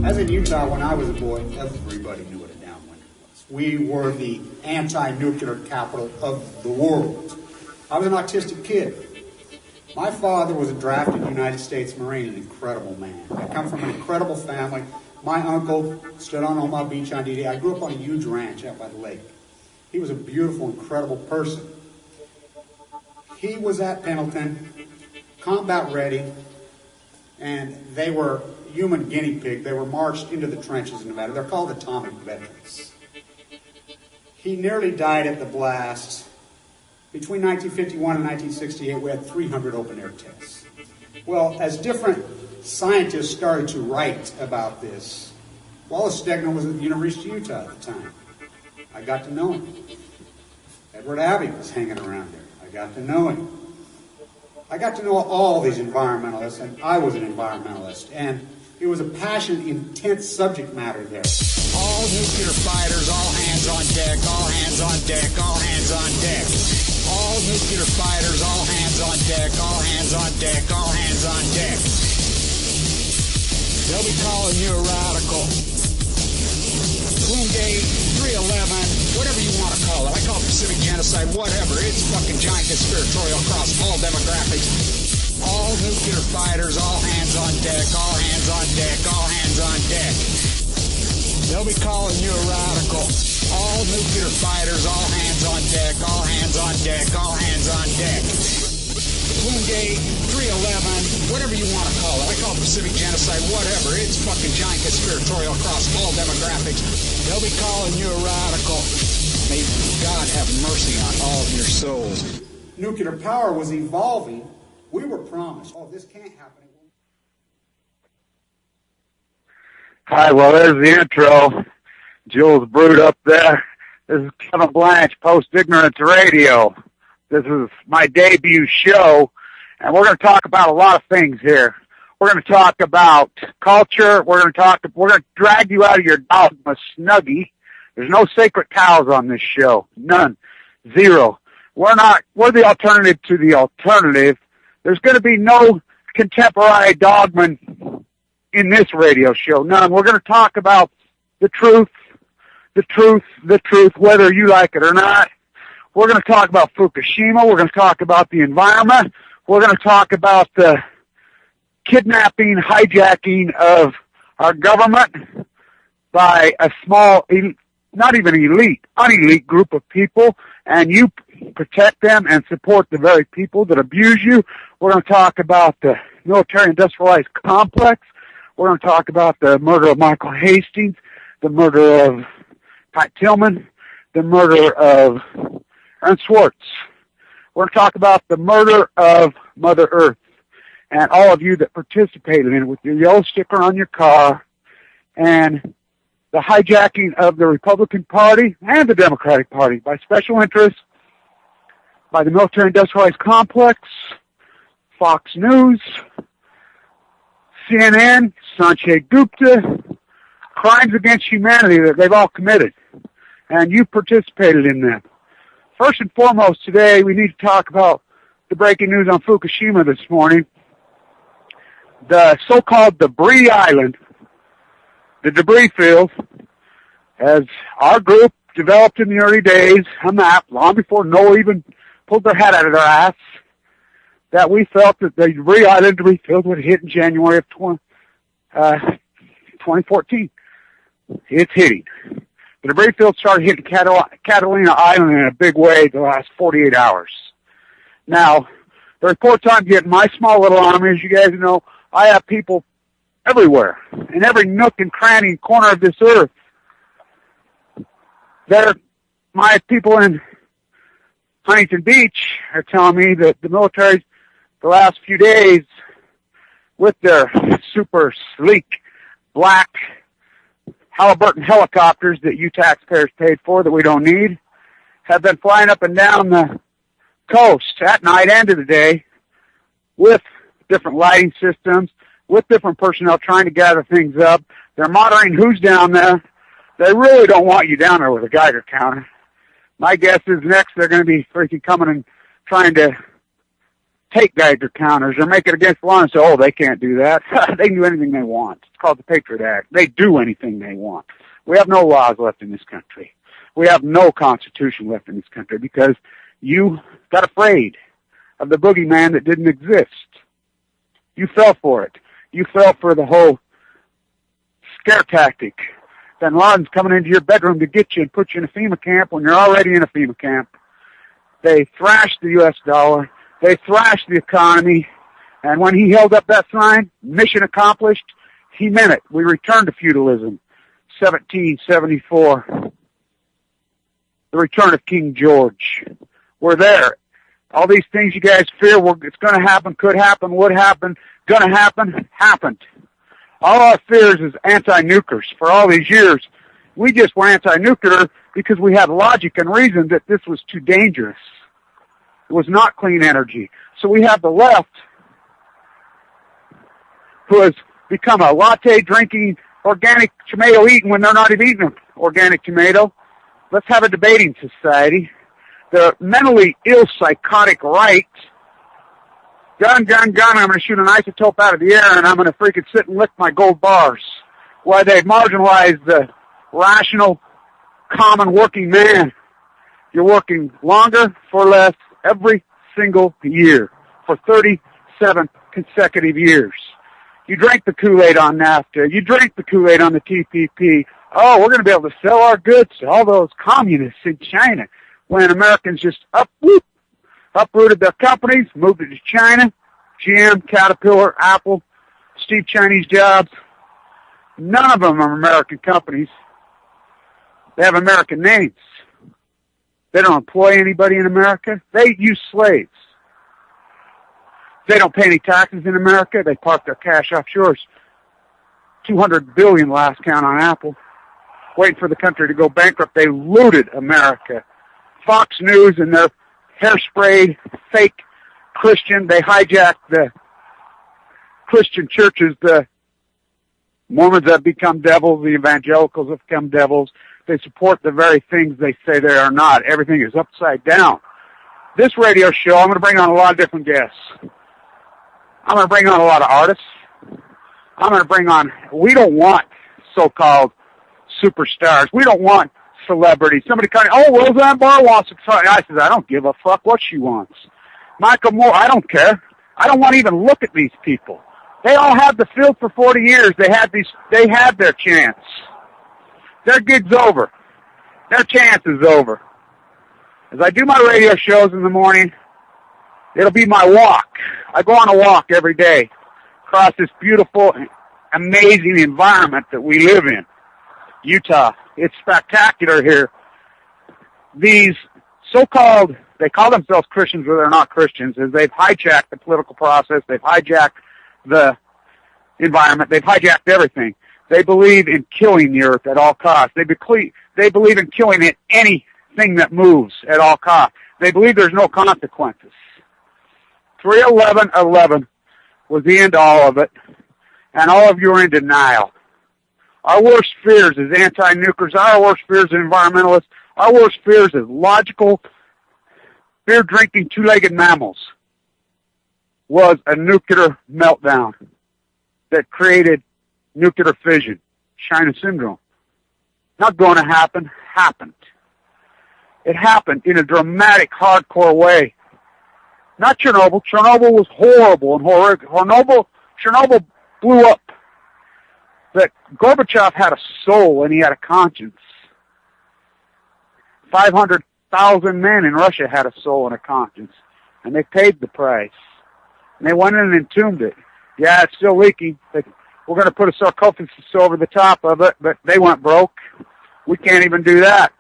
As in Utah, when I was a boy, everybody knew what a downwinder was. We were the anti-nuclear capital of the world. I was an autistic kid. My father was a drafted United States Marine, an incredible man. I come from an incredible family. My uncle stood on Omaha Beach on D-Day. I grew up on a huge ranch out by the lake. He was a beautiful, incredible person. He was at Pendleton, combat ready, and they were human guinea pig. They were marched into the trenches in Nevada. They're called atomic veterans. He nearly died at the blast. Between 1951 and 1968, we had 300 open-air tests. Well, as different scientists started to write about this, Wallace Stegner was at the University of Utah at the time. I got to know him. Edward Abbey was hanging around there. I got to know him. I got to know all these environmentalists, and I was an environmentalist, and it was a passionate, intense subject matter there. All nuclear fighters, all hands on deck, all hands on deck, all hands on deck. All nuclear fighters, all hands on deck, all hands on deck, all hands on deck. They'll be calling you a radical. Twingate, 311, whatever you want to call it. I call it Pacific genocide, whatever. It's fucking giant conspiratorial across all demographics. All nuclear fighters, all hands on deck, all hands on deck, all hands on deck. They'll be calling you a radical. All nuclear fighters, all hands on deck, all hands on deck, all hands on deck. Twingate, 311, whatever you want to call it. I call it Pacific genocide, whatever. It's fucking giant conspiratorial across all demographics. They'll be calling you a radical. May God have mercy on all of your souls. Nuclear power was evolving. We were promised, oh, this can't happen. Hi, well, there's the intro. Jules brewed up there. This is Kevin Blanch, Post-Ignorance Radio. This is my debut show, and we're going to talk about a lot of things here. We're going to talk about culture. We're going to drag you out of your dogma snuggie. There's no sacred cows on this show. None. Zero. We're the alternative to the alternative. There's going to be no contemporary dogma in this radio show. None. We're going to talk about the truth, whether you like it or not. We're going to talk about Fukushima. We're going to talk about the environment. We're going to talk about the kidnapping, hijacking of our government by a small, not even elite, unelite group of people, and you protect them and support the very people that abuse you. We're going to talk about the military-industrialized complex. We're going to talk about the murder of Michael Hastings, the murder of Pat Tillman, the murder of Aaron Swartz. We're going to talk about the murder of Mother Earth and all of you that participated in it with your yellow sticker on your car, and the hijacking of the Republican Party and the Democratic Party by special interests, by the military-industrialized complex, Fox News, CNN, Sanjay Gupta, crimes against humanity that they've all committed, and you participated in them. First and foremost today, we need to talk about the breaking news on Fukushima this morning. The so-called debris island, the debris field, as our group developed in the early days, a map, long before NOAA even pulled their head out of their ass, that we felt that the debris island debris field would hit in January of 2014. It's hitting. The debris field started hitting Catalina Island in a big way the last 48 hours. Now, the reports I'm getting, my small little army, as you guys know, I have people everywhere, in every nook and cranny and corner of this earth. My people in Huntington Beach are telling me that the military, the last few days, with their super sleek, black Halliburton helicopters that you taxpayers paid for that we don't need, have been flying up and down the coast at night and in the day with different lighting systems, with different personnel trying to gather things up. They're monitoring who's down there. They really don't want you down there with a Geiger counter. My guess is next they're going to be freaking coming and trying to take Geiger counters or make it against the law and say, oh, they can't do that. They can do anything they want. It's called the Patriot Act. They do anything they want. We have no laws left in this country. We have no constitution left in this country because you got afraid of the boogeyman that didn't exist. You fell for it. You fell for the whole scare tactic. Bin Laden's coming into your bedroom to get you and put you in a FEMA camp when you're already in a FEMA camp. They thrashed the U.S. dollar. They thrashed the economy. And when he held up that sign, mission accomplished, he meant it. We returned to feudalism. 1774. The return of King George. We're there. All these things you guys fear, it's going to happen, could happen, would happen, going to happen, happened. All our fears is anti-nukers. For all these years, we just were anti-nuclear because we had logic and reason that this was too dangerous. It was not clean energy. So we have the left, who has become a latte-drinking, organic tomato eating when they're not even eating an organic tomato. Let's have a debating society. The mentally ill, psychotic right, gun, I'm going to shoot an isotope out of the air and I'm going to freaking sit and lick my gold bars. Why they've marginalized the rational, common working man. You're working longer for less every single year for 37 consecutive years. You drank the Kool-Aid on NAFTA. You drank the Kool-Aid on the TPP. Oh, we're going to be able to sell our goods to all those communists in China. When Americans just uprooted their companies, moved it to China, GM, Caterpillar, Apple, Steve Chinese jobs. None of them are American companies. They have American names. They don't employ anybody in America. They use slaves. They don't pay any taxes in America. They park their cash offshore. $200 billion last count on Apple. Waiting for the country to go bankrupt. They looted America. Fox News and their hairspray, fake Christian, they hijacked the Christian churches. The Mormons have become devils. The evangelicals have become devils. They support the very things they say they are not. Everything is upside down. This radio show, I'm going to bring on a lot of different guests. I'm going to bring on a lot of artists. I'm going to bring on, we don't want so-called superstars. We don't want celebrities. Somebody kind of, oh, Roseanne Barr wants to try. I said, I don't give a fuck what she wants. Michael Moore, I don't care. I don't want to even look at these people. They all had the field for 40 years. They had their chance. Their gig's over. Their chance is over. As I do my radio shows in the morning, it'll be my walk. I go on a walk every day across this beautiful, amazing environment that we live in. Utah. It's spectacular here. These so-called, they call themselves Christians, but they're not Christians, is they've hijacked the political process. They've hijacked the environment. They've hijacked everything. They believe in killing the earth at all costs. They believe in killing anything that moves at all costs. They believe there's no consequences. 3/11/11 was the end of all of it, and all of you are in denial. Our worst fears as anti-nukers, our worst fears as environmentalists, our worst fears as logical, beer-drinking, two-legged mammals was a nuclear meltdown that created nuclear fission, China syndrome. Not going to happen, happened. It happened in a dramatic, hardcore way. Not Chernobyl. Chernobyl was horrible and horrific. Chernobyl blew up. But Gorbachev had a soul and he had a conscience. 500,000 men in Russia had a soul and a conscience. And they paid the price. And they went in and entombed it. Yeah, it's still leaking. We're going to put a sarcophagus over the top of it, but they went broke. We can't even do that.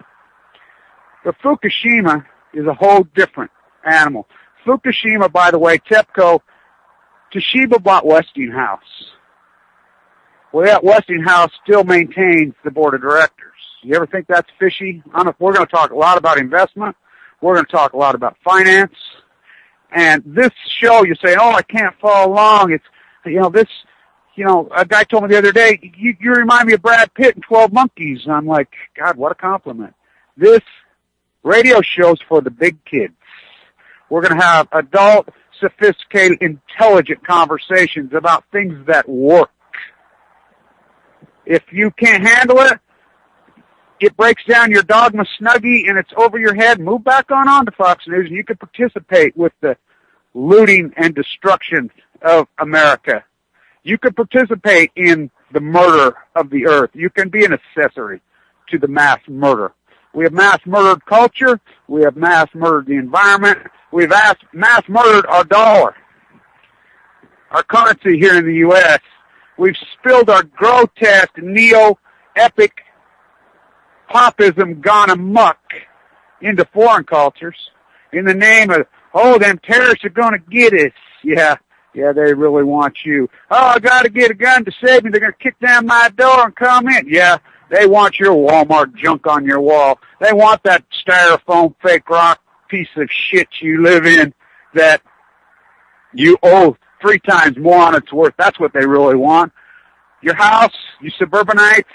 But Fukushima is a whole different animal. Fukushima, by the way, TEPCO, Toshiba bought Westinghouse. Well, that Westinghouse still maintains the board of directors. You ever think that's fishy? We're going to talk a lot about investment. We're going to talk a lot about finance. And this show, you say, oh, I can't follow along. It's, a guy told me the other day, you remind me of Brad Pitt in 12 Monkeys. And I'm like, God, what a compliment. This radio show's for the big kids. We're going to have adult sophisticated, intelligent conversations about things that work. If you can't handle it, it breaks down your dogma Snuggie and it's over your head, move back on to Fox News and you can participate with the looting and destruction of America. You can participate in the murder of the earth. You can be an accessory to the mass murder. We have mass murdered culture. We have mass murdered the environment. We've mass murdered our dollar, our currency here in the U.S. We've spilled our grotesque, neo-epic popism gone amok into foreign cultures in the name of, oh, them terrorists are going to get us. Yeah, they really want you. Oh, I got to get a gun to save me. They're going to kick down my door and come in. Yeah, they want your Walmart junk on your wall. They want that styrofoam fake rock piece of shit you live in that you owe 3 times more on its worth. That's what they really want. Your house, you suburbanites,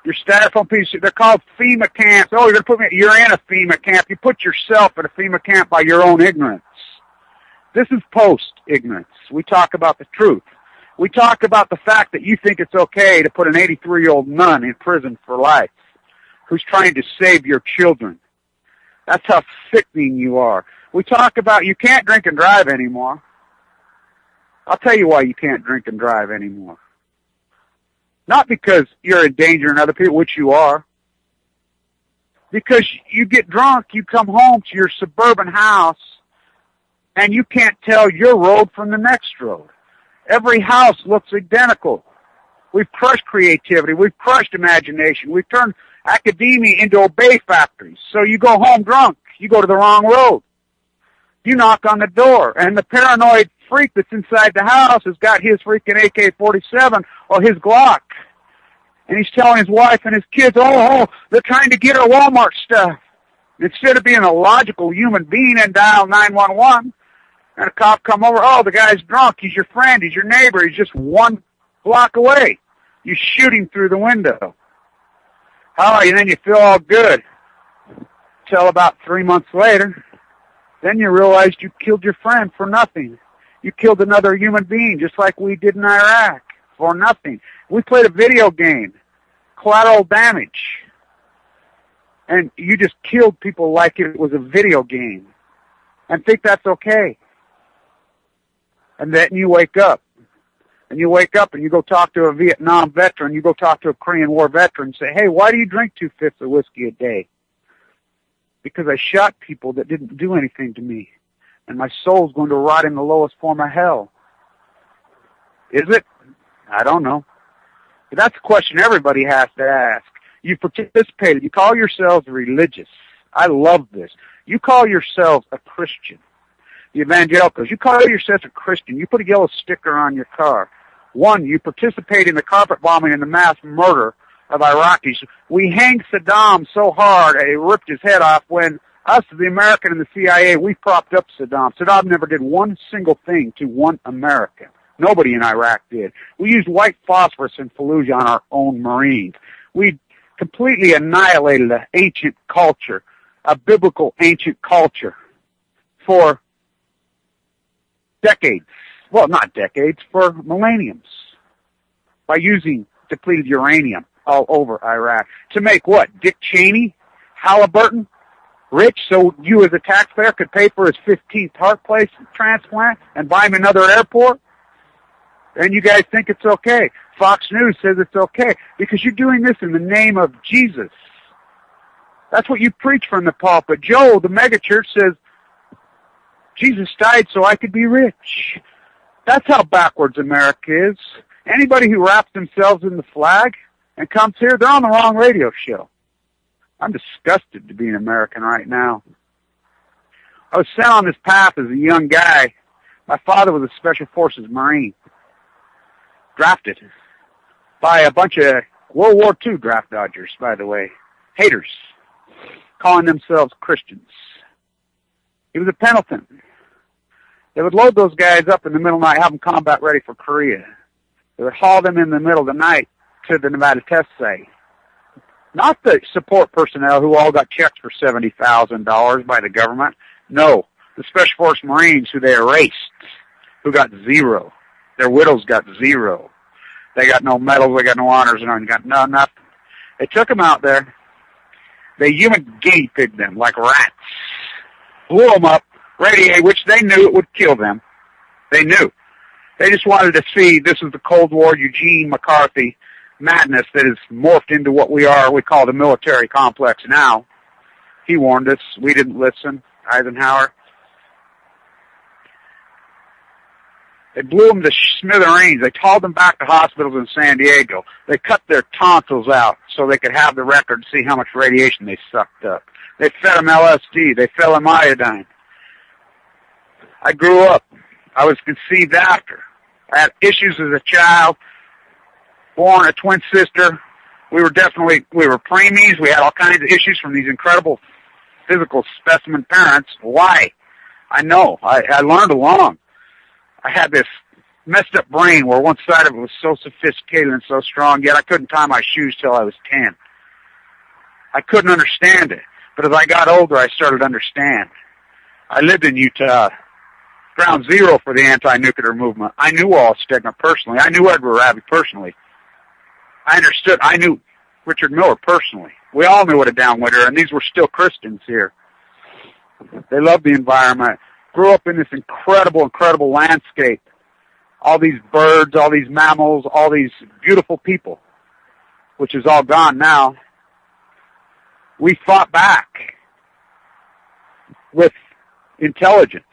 your styrofoam piece, they're called FEMA camps. Oh, you're in a FEMA camp. You put yourself in a FEMA camp by your own ignorance. This is post-ignorance. We talk about the truth. We talk about the fact that you think it's okay to put an 83-year-old nun in prison for life who's trying to save your children. That's how sickening you are. We talk about you can't drink and drive anymore. I'll tell you why you can't drink and drive anymore. Not because you're endangering other people, which you are. Because you get drunk, you come home to your suburban house, and you can't tell your road from the next road. Every house looks identical. We've crushed creativity. We've crushed imagination. We've turned academia into obey factories. So you go home drunk. You go to the wrong road. You knock on the door, and the paranoid freak that's inside the house has got his freaking AK-47 or his Glock. And he's telling his wife and his kids, oh, they're trying to get our Walmart stuff. Instead of being a logical human being and dial 911, and a cop come over, oh, the guy's drunk, he's your friend, he's your neighbor, he's just 1 block away. You shoot him through the window. Oh, and then you feel all good. Till about 3 months later, then you realized you killed your friend for nothing. You killed another human being, just like we did in Iraq, for nothing. We played a video game, collateral damage, and you just killed people like it was a video game and think that's okay. And then you wake up. And you wake up and you go talk to a Vietnam veteran, you go talk to a Korean War veteran and say, hey, why do you drink 2/5 of whiskey a day? Because I shot people that didn't do anything to me. And my soul's going to rot in the lowest form of hell. Is it? I don't know. But that's a question everybody has to ask. You've participated. You call yourselves religious. I love this. You call yourselves a Christian. The evangelicals, you call yourself a Christian. You put a yellow sticker on your car. 1, you participate in the carpet bombing and the mass murder of Iraqis. We hanged Saddam so hard he ripped his head off when us, the American and the CIA, we propped up Saddam. Saddam never did one single thing to one American. Nobody in Iraq did. We used white phosphorus in Fallujah on our own Marines. We completely annihilated an ancient culture, a biblical ancient culture, for decades. Well, not decades, for millenniums, by using depleted uranium all over Iraq. To make what? Dick Cheney, Halliburton, rich so you as a taxpayer could pay for his 15th heart place transplant and buy him another airport? And you guys think it's okay. Fox News says it's okay because you're doing this in the name of Jesus. That's what you preach from the pulpit. Joe, the megachurch, says, Jesus died so I could be rich. That's how backwards America is. Anybody who wraps themselves in the flag and comes here, they're on the wrong radio show. I'm disgusted to be an American right now. I was sent on this path as a young guy. My father was a Special Forces Marine, drafted by a bunch of World War II draft dodgers, by the way, haters, calling themselves Christians. He was a Pendleton. They would load those guys up in the middle of the night, have them combat ready for Korea. They would haul them in the middle of the night to the Nevada test site. Not the support personnel who all got checks for $70,000 by the government. No, the Special Force Marines who they erased, who got 0. Their widows got 0. They got no medals, they got no honors, and got nothing. They took them out there. They human guinea pigged them like rats. Blew them up, radiated, which they knew it would kill them. They knew. They just wanted to see this is the Cold War Eugene McCarthy madness that has morphed into what we call the military complex now. He warned us. We didn't listen. Eisenhower. They blew them to smithereens. They hauled them back to hospitals in San Diego. They cut their tonsils out so they could have the record to see how much radiation they sucked up. They fed them LSD. They fed them iodine. I grew up. I was conceived after. I had issues as a child, born a twin sister. We were preemies. We had all kinds of issues from these incredible physical specimen parents. Why? I know. I learned along. I had this messed up brain where one side of it was so sophisticated and so strong, yet I couldn't tie my shoes till I was 10. I couldn't understand it. But as I got older, I started to understand. I lived in Utah, ground zero for the anti-nuclear movement. I knew Walt Stegner personally. I knew Edward Raby personally. I knew Richard Miller personally. We all knew what a downwinter, and these were still Christians here. They loved the environment. Grew up in this incredible, incredible landscape. All these birds, all these mammals, all these beautiful people, which is all gone now. We fought back with intelligence.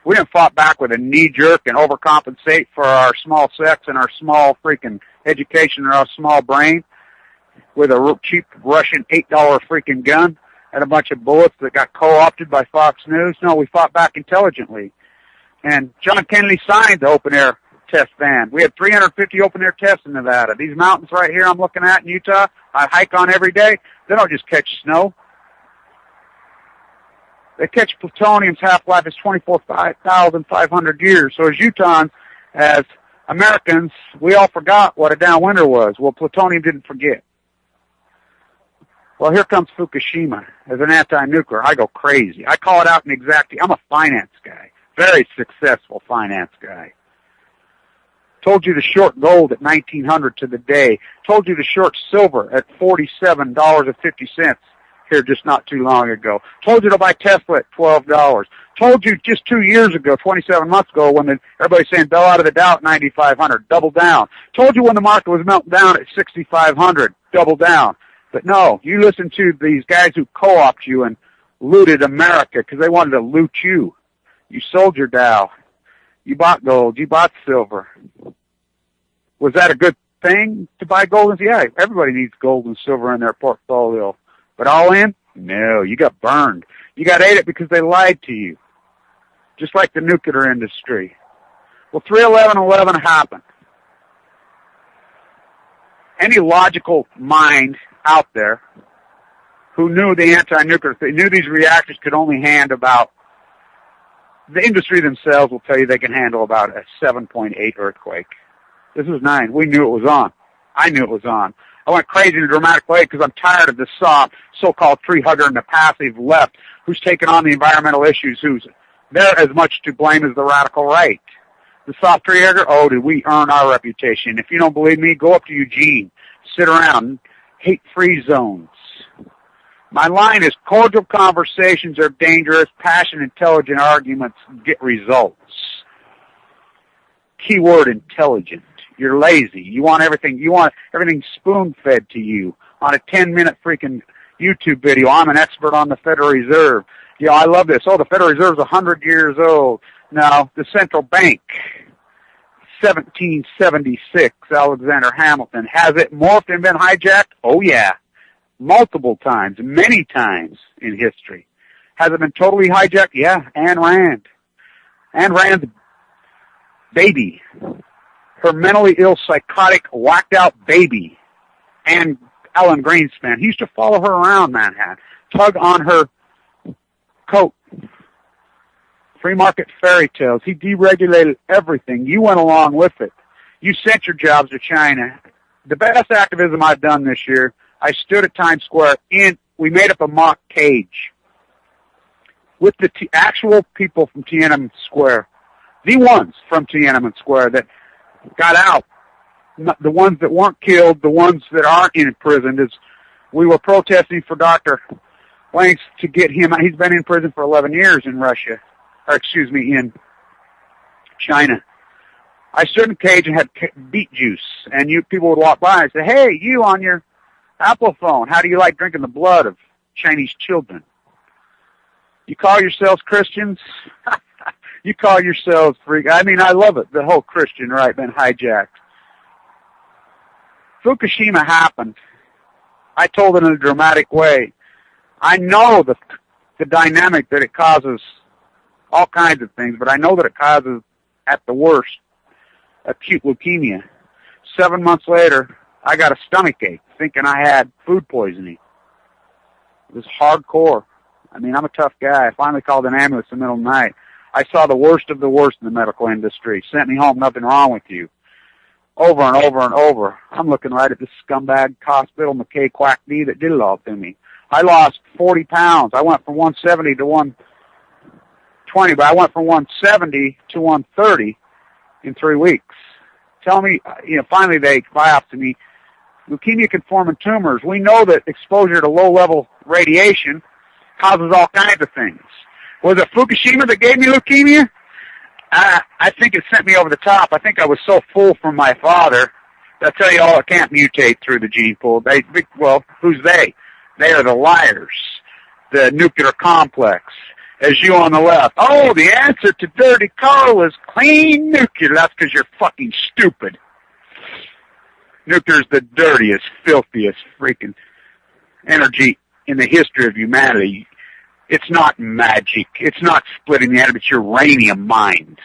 We didn't fight back with a knee-jerk and overcompensate for our small sex and our small freaking education and our small brain with a cheap Russian $8 freaking gun and a bunch of bullets that got co-opted by Fox News. No, we fought back intelligently. And John Kennedy signed the open-air test ban. We had 350 open-air tests in Nevada. These mountains right here I'm looking at in Utah, I hike on every day. They don't just catch snow. They catch plutonium's half-life is 24,500 years. So as Utahns, as Americans, we all forgot what a downwinder was. Well, plutonium didn't forget. Well, here comes Fukushima as an anti-nuclear. I go crazy. I call it out in exactly. I'm a finance guy, very successful finance guy. Told you to short gold at 1900 to the day. Told you to short silver at $47.50 here just not too long ago. Told you to buy Tesla at $12. Told you just 2 years ago, 27 months ago, when everybody's saying bail out of the Dow at 9,500, double down. Told you when the market was melting down at 6,500, double down. But no, you listen to these guys who co-opted you and looted America because they wanted to loot you. You sold your Dow. You bought gold. You bought silver. Was that a good thing to buy gold? Yeah, everybody needs gold and silver in their portfolio. But all in? No, you got burned. You got ate it because they lied to you. Just like the nuclear industry. Well, 3/11/11 happened. Any logical mind out there who knew the anti-nuclear, they knew these reactors could only handle about, the industry themselves will tell you they can handle about a 7.8 earthquake. This was 9. We knew it was on. I knew it was on. I went crazy in a dramatic way because I'm tired of this so-called tree hugger and the passive left who's taken on the environmental issues, who's they're as much to blame as the radical right. The soft tree hugger, oh, did we earn our reputation? If you don't believe me, go up to Eugene. Sit around. Hate-free zones. My line is cordial conversations are dangerous. Passionate, intelligent arguments get results. Keyword intelligent. You're lazy. You want everything spoon-fed to you on a 10-minute freaking YouTube video. I'm an expert on the Federal Reserve. Yeah, I love this. Oh, the Federal Reserve's 100 years old. No, the central bank, 1776, Alexander Hamilton. Has it morphed and been hijacked? Oh, yeah. Multiple times, many times in history. Has it been totally hijacked? Yeah, Ayn Rand. Ayn Rand's baby. Her mentally ill, psychotic, whacked-out baby. And Alan Greenspan. He used to follow her around Manhattan, tug on her coat. Free market fairy tales. He deregulated everything. You went along with it. You sent your jobs to China. The best activism I've done this year, I stood at Times Square we made up a mock cage. with the actual people from Tiananmen Square, the ones from Tiananmen Square that got out, the ones that weren't killed, the ones that aren't imprisoned. We were protesting for Dr. Blanch to get him out. He's been in prison for 11 years in Russia, in China. I stood in a cage and had beet juice, and people would walk by and say, "Hey, you on your Apple phone, how do you like drinking the blood of Chinese children? You call yourselves Christians? You call yourselves freak." I mean, I love it. The whole Christian right been hijacked. Fukushima happened. I told it in a dramatic way. I know the dynamic that it causes all kinds of things, but I know that it causes, at the worst, acute leukemia. 7 months later, I got a stomach ache, thinking I had food poisoning. It was hardcore. I mean, I'm a tough guy. I finally called an ambulance in the middle of the night. I saw the worst of the worst in the medical industry. Sent me home, nothing wrong with you. Over and over and over. I'm looking right at this scumbag hospital, McKay Quack D, that did it all to me. I lost 40 pounds. I went from 170 to 120, but I went from 170 to 130 in 3 weeks. Tell me, finally they biopsied me. Leukemia-conforming tumors. We know that exposure to low-level radiation causes all kinds of things. Was it Fukushima that gave me leukemia? I think it sent me over the top. I think I was so full from my father. They'll tell you, it can't mutate through the gene pool. Well, who's they? They are the liars. The nuclear complex. As you on the left. Oh, the answer to dirty coal is clean nuclear. That's because you're fucking stupid. Nuclear's the dirtiest, filthiest freaking energy in the history of humanity. It's not magic. It's not splitting the atom. It's uranium mines.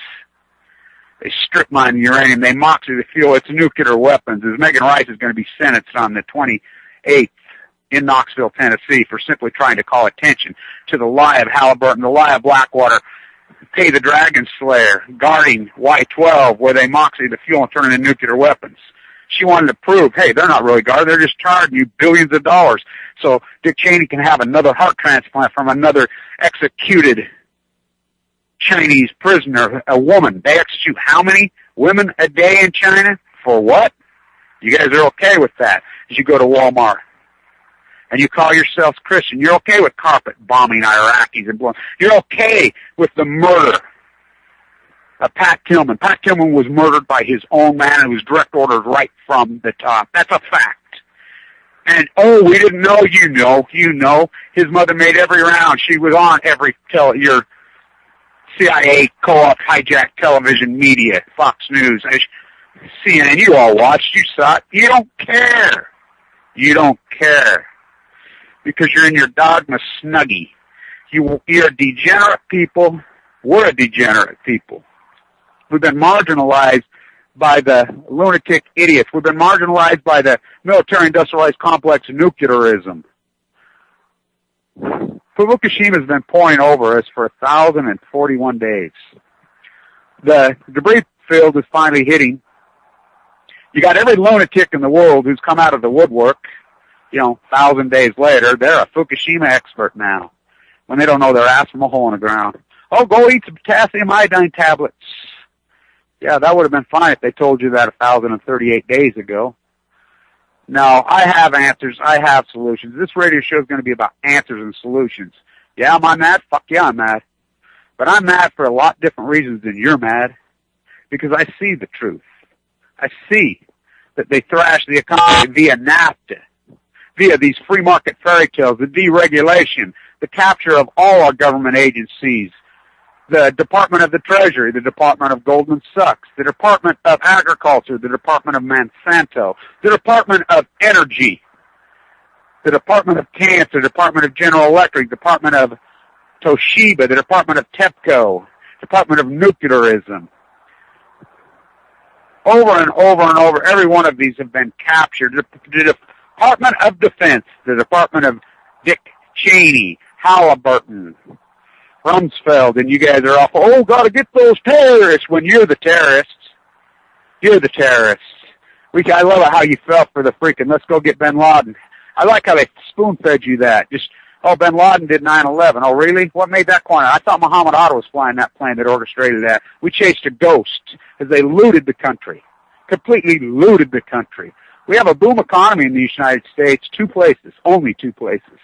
They strip mine uranium. They mock the fuel. It's nuclear weapons. As Megan Rice is going to be sentenced on the 28th in Knoxville, Tennessee, for simply trying to call attention to the lie of Halliburton, the lie of Blackwater, Pay the Dragon Slayer, guarding Y-12, where they mock the fuel and turn it into nuclear weapons. She wanted to prove, hey, they're not really guarded. They're just charging you billions of dollars. So Dick Cheney can have another heart transplant from another executed Chinese prisoner, a woman. They execute how many women a day in China? For what? You guys are okay with that. As you go to Walmart and you call yourselves Christian, you're okay with carpet bombing Iraqis and blowing. You're okay with the murder of Pat Tillman. Pat Tillman was murdered by his own man, and it was direct orders right from the top. That's a fact. And, we didn't know. You know. His mother made every round. She was on every your CIA co-op hijacked television media, Fox News, CNN. You all watched. You saw it. You don't care. You don't care. Because you're in your dogma snuggie. You're degenerate people. We're a degenerate people. We've been marginalized by the lunatic idiots. We've been marginalized by the military-industrialized complex nuclearism. Fukushima has been pouring over us for 1,041 days. The debris field is finally hitting. You got every lunatic in the world who's come out of the woodwork, 1,000 days later. They're a Fukushima expert now, when they don't know their ass from a hole in the ground. Oh, go eat some potassium iodine tablets. Yeah, that would have been fine if they told you that 1,038 days ago. No, I have answers. I have solutions. This radio show is going to be about answers and solutions. Yeah, am I mad? Fuck yeah, I'm mad. But I'm mad for a lot different reasons than you're mad. Because I see the truth. I see that they thrash the economy via NAFTA, via these free market fairy tales, the deregulation, the capture of all our government agencies, the Department of the Treasury, the Department of Goldman Sachs, the Department of Agriculture, the Department of Monsanto, the Department of Energy, the Department of Cancer, the Department of General Electric, the Department of Toshiba, the Department of TEPCO, Department of Nuclearism. Over and over and over, every one of these have been captured. The Department of Defense, the Department of Dick Cheney, Halliburton, Rumsfeld, and you guys are off, gotta get those terrorists, when you're the terrorists. You're the terrorists. I love how you felt for the freaking, let's go get bin Laden. I like how they spoon-fed you that. Just Oh, bin Laden did 9/11. Oh, really? What made that corner? I thought Muhammad Atta was flying that plane that orchestrated that. We chased a ghost as they looted the country, completely looted the country. We have a boom economy in the United States, two places, only two places.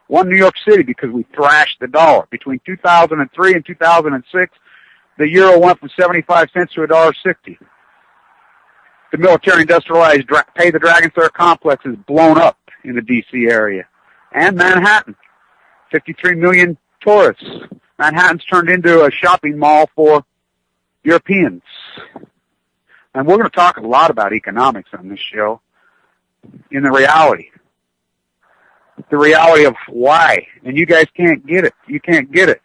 One, New York City, because we thrashed the dollar. Between 2003 and 2006, the euro went from 75 cents to $1.60. The military-industrialized pay-the-dragon-sir complex is blown up in the D.C. area. And Manhattan, 53 million tourists. Manhattan's turned into a shopping mall for Europeans. And we're going to talk a lot about economics on this show, in the reality of why. And you guys can't get it. You can't get it.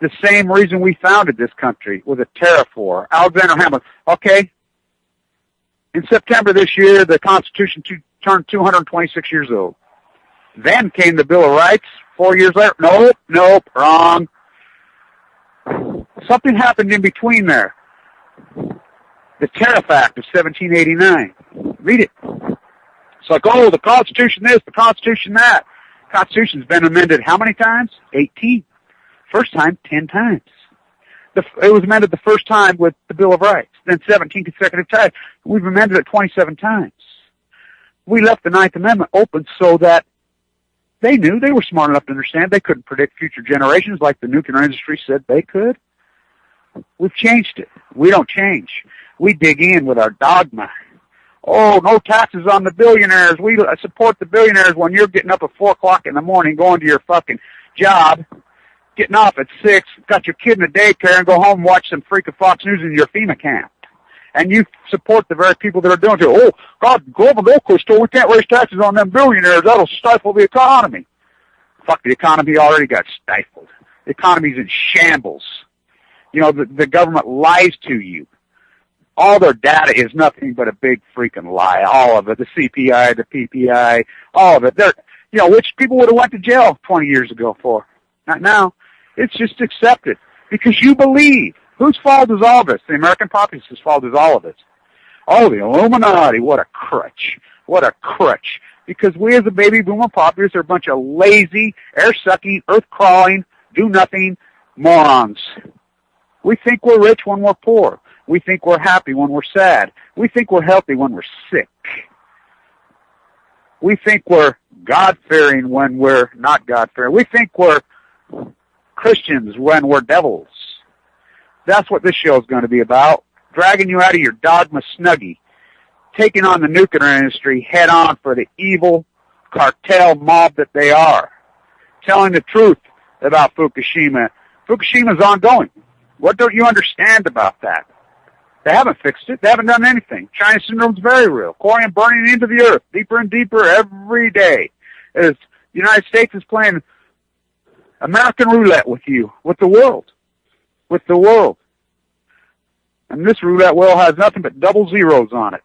The same reason we founded this country was a tariff war. Alexander Hamilton, okay, in September this year, the Constitution turned 226 years old. Then came the Bill of Rights 4 years later. Nope, wrong. Something happened in between there. The Tariff Act of 1789. Read it. It's like, oh, the Constitution this, the Constitution that. The Constitution's been amended how many times? 18. First time, 10 times. It was amended the first time with the Bill of Rights, then 17 consecutive times. We've amended it 27 times. We left the Ninth Amendment open so that they knew, they were smart enough to understand they couldn't predict future generations like the nuclear industry said they could. We've changed it. We don't change. We dig in with our dogma. Oh, no taxes on the billionaires. We support the billionaires when you're getting up at 4 o'clock in the morning, going to your fucking job, getting off at 6, got your kid in the daycare, and go home and watch some freaking Fox News in your FEMA camp. And you support the very people that are doing it. Oh, God, Global Oak store, we can't raise taxes on them billionaires. That'll stifle the economy. Fuck, the economy already got stifled. The economy's in shambles. You know, the government lies to you. All their data is nothing but a big freaking lie. All of it. The CPI, the PPI, all of it. They're, you know, which people would have went to jail 20 years ago for. Not now. It's just accepted because you believe. Whose fault is all of this? The American populace's fault is all of it. Oh, the Illuminati. What a crutch. What a crutch. Because we as a baby boomer populace are a bunch of lazy, air-sucking, earth-crawling, do-nothing morons. We think we're rich when we're poor. We think we're happy when we're sad. We think we're healthy when we're sick. We think we're God-fearing when we're not God-fearing. We think we're Christians when we're devils. That's what this show is going to be about. Dragging you out of your dogma snuggie. Taking on the nuclear industry head on for the evil cartel mob that they are. Telling the truth about Fukushima. Fukushima's ongoing. What don't you understand about that? They haven't fixed it. They haven't done anything. China syndrome's very real. Chlorine burning into the earth deeper and deeper every day. As the United States is playing American roulette with you, with the world. With the world. And this roulette wheel has nothing but double zeros on it.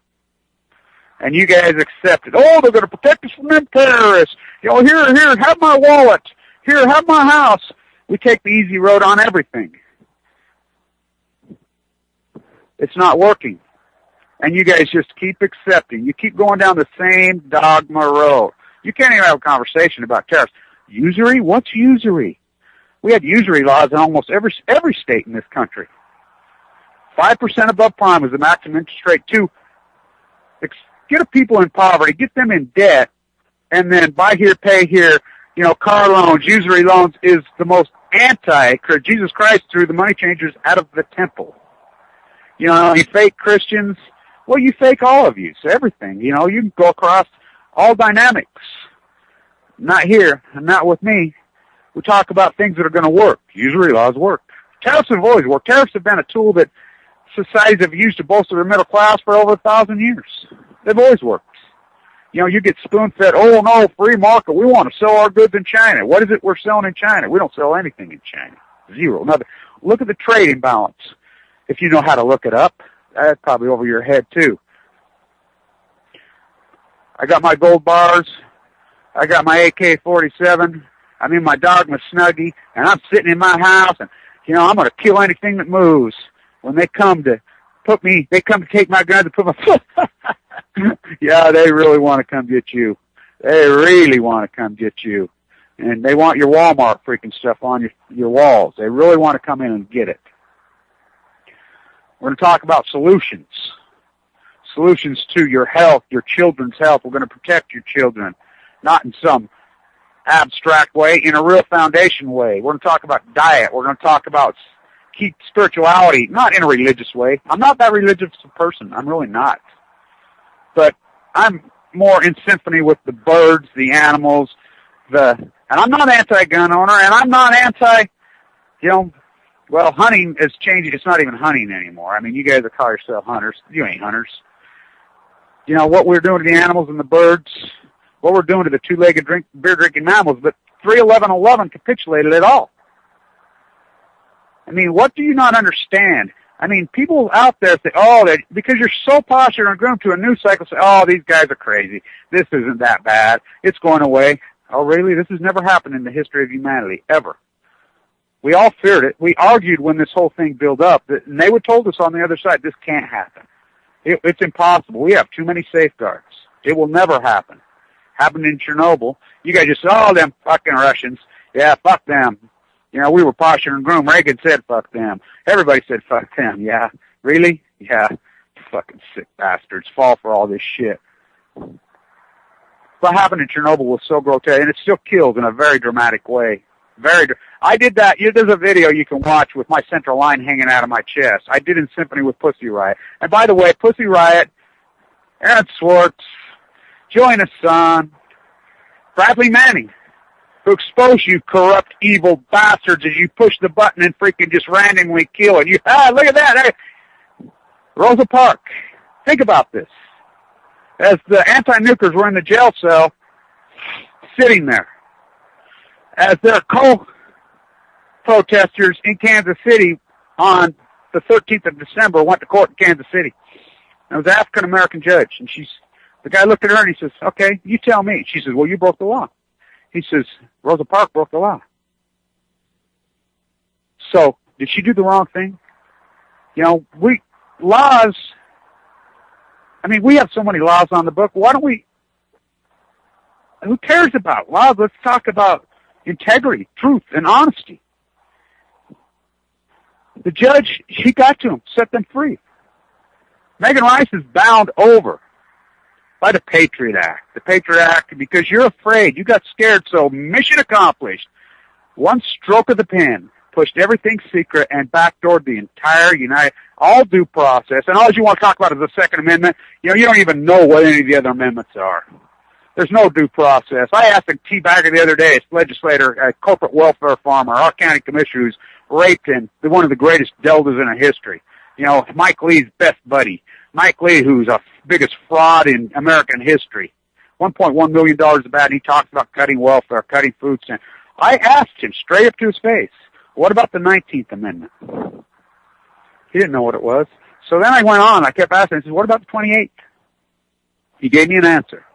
And you guys accept it. Oh, they're going to protect us from them terrorists. You know, here, have my wallet. Here, have my house. We take the easy road on everything. It's not working. And you guys just keep accepting. You keep going down the same dogma road. You can't even have a conversation about tariffs. Usury? What's usury? We had usury laws in almost every state in this country. 5% above prime was the maximum interest rate to get people in poverty, get them in debt, and then buy here, pay here. You know, car loans, usury loans is the most Jesus Christ threw the money changers out of the temple. You know, you fake Christians. Well, you fake all of you. So everything. You know, you can go across all dynamics. Not here, and not with me. We talk about things that are going to work. Usury laws work. Tariffs have always worked. Tariffs have been a tool that societies have used to bolster their middle class for over 1,000 years. They've always worked. You know, you get spoon-fed, oh, no, free market. We want to sell our goods in China. What is it we're selling in China? We don't sell anything in China. Zero. Nothing. Look at the trade imbalance. If you know how to look it up, that's probably over your head, too. I got my gold bars. I got my AK-47. I'm in my dogma snuggie, and I'm sitting in my house, and, you know, I'm going to kill anything that moves. When they come to take my guns and put my foot. Yeah, they really want to come get you. They really want to come get you. And they want your Walmart freaking stuff on your walls. They really want to come in and get it. We're going to talk about solutions. Solutions to your health, your children's health. We're going to protect your children, not in some abstract way, in a real foundation way. We're going to talk about diet. We're going to talk about keep spirituality, not in a religious way. I'm not that religious a person. I'm really not. But I'm more in symphony with the birds, the animals, and I'm not anti-gun owner, and I'm not well, hunting has changed. It's not even hunting anymore. I mean, you guys that call yourself hunters, you ain't hunters. You know, what we're doing to the animals and the birds, what we're doing to the two-legged beer-drinking mammals, but 31111 capitulated it all. I mean, what do you not understand? I mean, people out there say, because you're so popular and groomed to a news cycle, say, these guys are crazy. This isn't that bad. It's going away. Oh, really? This has never happened in the history of humanity, ever. We all feared it. We argued when this whole thing built up, and they would told us on the other side, this can't happen. It's impossible. We have too many safeguards. It will never happen. Happened in Chernobyl. You guys just said, them fucking Russians. Yeah, fuck them. You know, we were posture and groom. Reagan said fuck them. Everybody said fuck them. Yeah. Really? Yeah. Fucking sick bastards. Fall for all this shit. What happened in Chernobyl was so grotesque, and it still kills in a very dramatic way. I did that. There's a video you can watch with my central line hanging out of my chest. I did in symphony with Pussy Riot. And by the way, Pussy Riot, Aaron Swartz, Joanna Son, Bradley Manning, who expose you corrupt, evil bastards as you push the button and freaking just randomly kill it. Look at that. Rosa Parks. Think about this. As the anti-nukers were in the jail cell, sitting there, as their co-protesters in Kansas City on the 13th of December went to court in Kansas City. And it was an African-American judge, and the guy looked at her and he says, okay, you tell me. She says, well, you broke the law. He says, Rosa Parks broke the law. So, did she do the wrong thing? You know, we have so many laws on the book. Why don't who cares about laws? Let's talk about integrity, truth, and honesty. The judge, he got to him, set them free. Megan Rice is bound over by the Patriot Act. The Patriot Act, because you're afraid, you got scared, so mission accomplished. One stroke of the pen pushed everything secret and backdoored the entire all due process. And all you want to talk about is the Second Amendment. You don't even know what any of the other amendments are. There's no due process. I asked a teabagger the other day, a legislator, a corporate welfare farmer, our county commissioner who's raped in one of the greatest deltas in our history. You know, Mike Lee's best buddy. Mike Lee, who's the biggest fraud in American history. $1.1 million is bad, and he talks about cutting welfare, cutting food stamps. I asked him straight up to his face, what about the 19th Amendment? He didn't know what it was. So then I went on. I kept asking. I said, what about the 28th? He gave me an answer.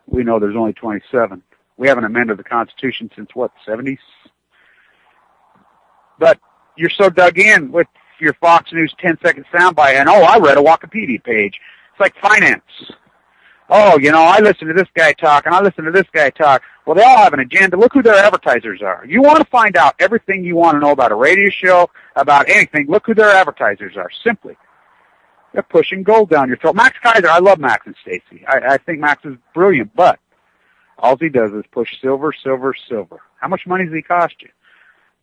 We know there's only 27. We haven't amended the Constitution since, the 70s? But you're so dug in with your Fox News 10-second soundbite, and, I read a Wikipedia page. It's like finance. I listen to this guy talk, and I listen to this guy talk. Well, they all have an agenda. Look who their advertisers are. You want to find out everything you want to know about a radio show, about anything, look who their advertisers are, simply. They're pushing gold down your throat. Max Kaiser, I love Max and Stacy. I think Max is brilliant, but all he does is push silver, silver, silver. How much money does he cost you?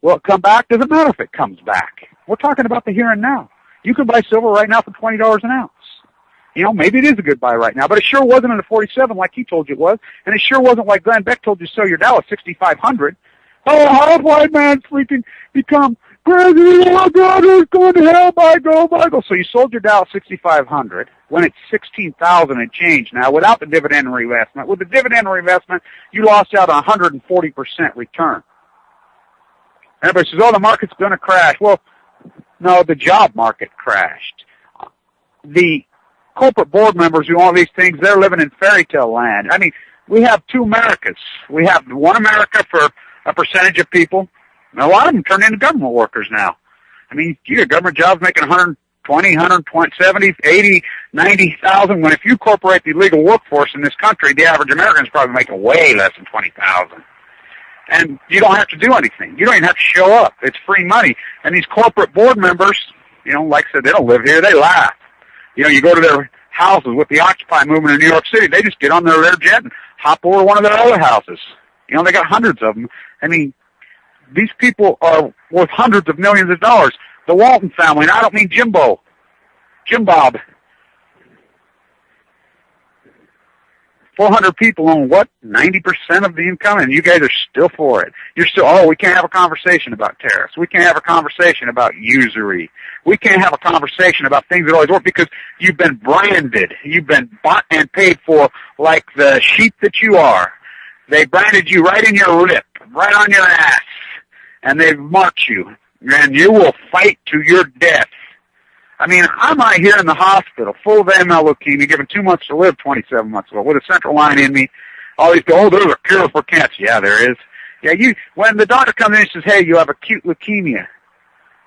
Will it come back? Doesn't matter if it comes back. We're talking about the here and now. You can buy silver right now for $20 an ounce. Maybe it is a good buy right now, but it sure wasn't in the 47 like he told you it was, and it sure wasn't like Glenn Beck told you to sell your Dow at 6,500. How did white man freaking become crazy? Oh, God, who's going to hell? Michael. So you sold your Dow at 6,500 when it's 16,000 and change now without the dividend reinvestment. With the dividend reinvestment, you lost out on 140% return. Everybody says, the market's going to crash. Well, no, the job market crashed. The corporate board members who own these things, they're living in fairy tale land. I mean, we have two Americas. We have one America for a percentage of people. And a lot of them turn into government workers now. I mean, you get government jobs making 120, 70, 80, 90,000. When if you incorporate the legal workforce in this country, the average American is probably making way less than 20,000. And you don't have to do anything. You don't even have to show up. It's free money. And these corporate board members, like I said, they don't live here. They laugh. You go to their houses with the Occupy movement in New York City. They just get on their jet and hop over to one of their other houses. They got hundreds of them. I mean, these people are worth hundreds of millions of dollars. The Walton family, and I don't mean Jim Bob. 400 people own what? 90% of the income, and you guys are still for it. You're still, we can't have a conversation about tariffs. We can't have a conversation about usury. We can't have a conversation about things that always work because you've been branded. You've been bought and paid for like the sheep that you are. They branded you right in your lip, right on your ass, and they've marked you, and you will fight to your death. I mean, I'm out here in the hospital, full of AML leukemia, given 2 months to live 27 months ago, with a central line in me. All these go, there's a cure for cancer. Yeah, there is. Yeah, when the doctor comes in and says, hey, you have acute leukemia,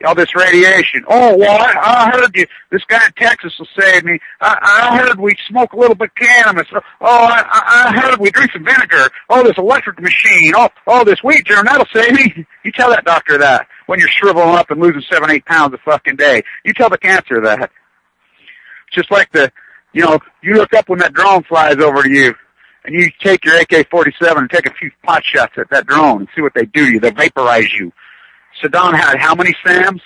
all this radiation. Oh, well, I heard you. This guy in Texas will save me. I heard we smoke a little bit of cannabis. Oh, I heard we drink some vinegar. Oh, this electric machine. Oh, this wheat germ, that'll save me. You tell that doctor that when you're shriveling up and losing 7-8 pounds a fucking day. You tell the cancer that. It's just like you look up when that drone flies over to you, and you take your AK-47 and take a few pot shots at that drone and see what they do to you. They vaporize you. Saddam had how many SAMs?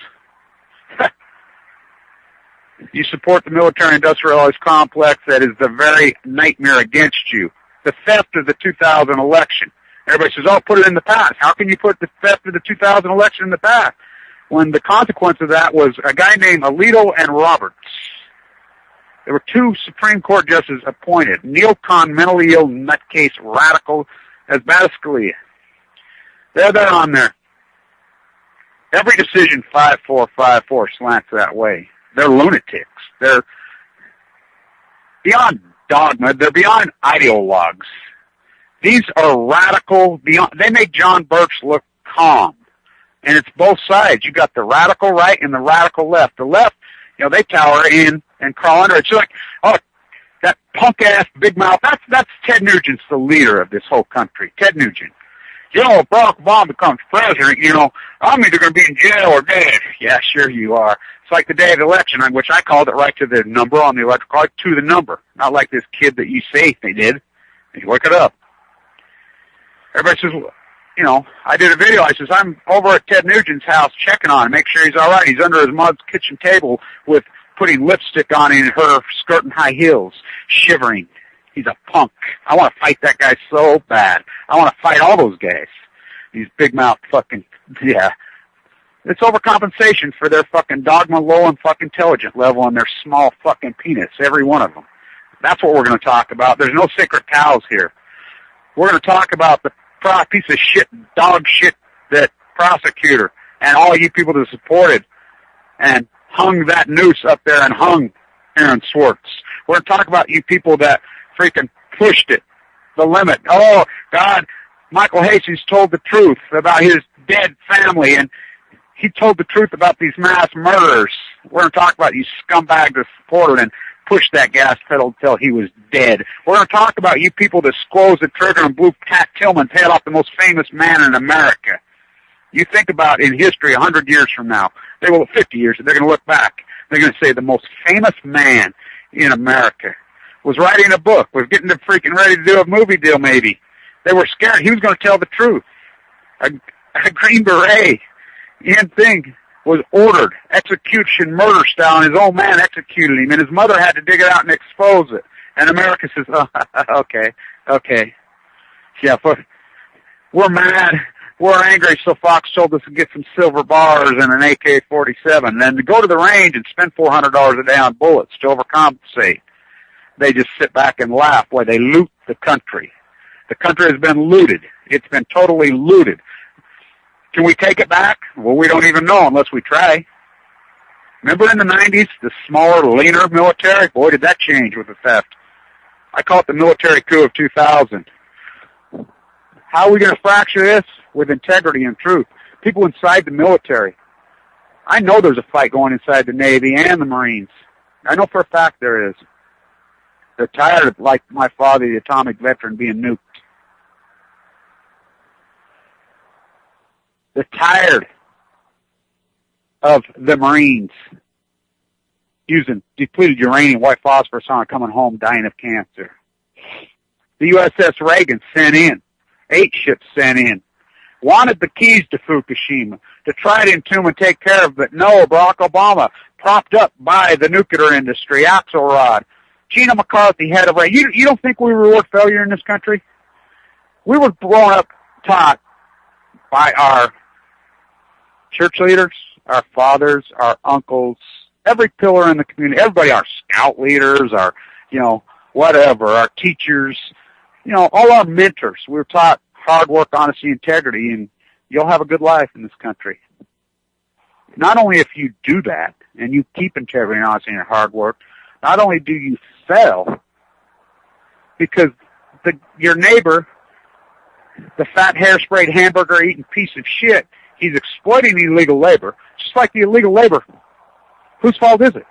You support the military-industrialized complex that is the very nightmare against you. The theft of the 2000 election. Everybody says, put it in the past. How can you put the theft of the 2000 election in the past? When the consequence of that was a guy named Alito and Roberts. There were 2 Supreme Court justices appointed. Neocon, mentally ill, nutcase, radical, as bad as Scalia. They're on there. Every decision 5-4-5-4 slants that way. They're lunatics. They're beyond dogma. They're beyond ideologues. These are radical. They make John Birch look calm. And it's both sides. You got the radical right and the radical left. The left, they tower in and crawl under. It's like, that punk-ass big mouth. That's Ted Nugent's the leader of this whole country. Ted Nugent. If Barack Obama becomes president, I'm either going to be in jail or dead. Yeah, sure you are. It's like the day of the election, which I called it right to the number on the electoral college, to the number. Not like this kid that you say they did. You look it up. Everybody says, I did a video. I says, I'm over at Ted Nugent's house checking on him, make sure he's all right. He's under his mom's kitchen table with putting lipstick on in her skirt and high heels, shivering. He's a punk. I want to fight that guy so bad. I want to fight all those guys. These big mouth fucking, yeah. It's overcompensation for their fucking dogma, low and fucking intelligent level and their small fucking penis, every one of them. That's what we're going to talk about. There's no sacred cows here. We're going to talk about the piece of shit, dog shit, that prosecutor and all you people that supported and hung that noose up there and hung Aaron Swartz. We're going to talk about you people that freaking pushed it, the limit. Oh, God, Michael Hastings told the truth about his dead family, and he told the truth about these mass murders. We're going to talk about you scumbags that supported and pushed that gas pedal until he was dead. We're going to talk about you people that squoze the trigger and blew Pat Tillman's head off, the most famous man in America. You think about in history 100 years from now, 50 years, they're going to look back. They're going to say the most famous man in America was writing a book, was getting freaking ready to do a movie deal maybe. They were scared. He was going to tell the truth. A Green Beret, Ian Thing, was ordered, execution, murder style, and his old man executed him, and his mother had to dig it out and expose it. And America says, okay. Yeah, we're mad. We're angry, so Fox told us to get some silver bars and an AK-47. Then to go to the range and spend $400 a day on bullets to overcompensate. They just sit back and laugh while they loot the country. The country has been looted. It's been totally looted. Can we take it back? Well, we don't even know unless we try. Remember in the 90s, the smaller, leaner military? Boy, did that change with the theft. I call it the military coup of 2000. How are we going to fracture this? With integrity and truth. People inside the military. I know there's a fight going inside the Navy and the Marines. I know for a fact there is. They're tired of, like my father, the atomic veteran, being nuked. They're tired of the Marines using depleted uranium, white phosphorus on coming home dying of cancer. The USS Reagan sent in, 8 ships sent in, wanted the keys to Fukushima to try to entomb and take care of, but no, Barack Obama, propped up by the nuclear industry, Axelrod, Gina McCarthy, head of Reagan. You don't think we reward failure in this country? We were grown up, taught by our church leaders, our fathers, our uncles, every pillar in the community, everybody, our scout leaders, our, whatever, our teachers, all our mentors. We were taught hard work, honesty, integrity, and you'll have a good life in this country. Not only if you do that, and you keep integrity and honesty and hard work, not only do you fail, because your neighbor, the fat hair-sprayed hamburger-eating piece of shit, he's exploiting illegal labor, just like the illegal labor. Whose fault is it?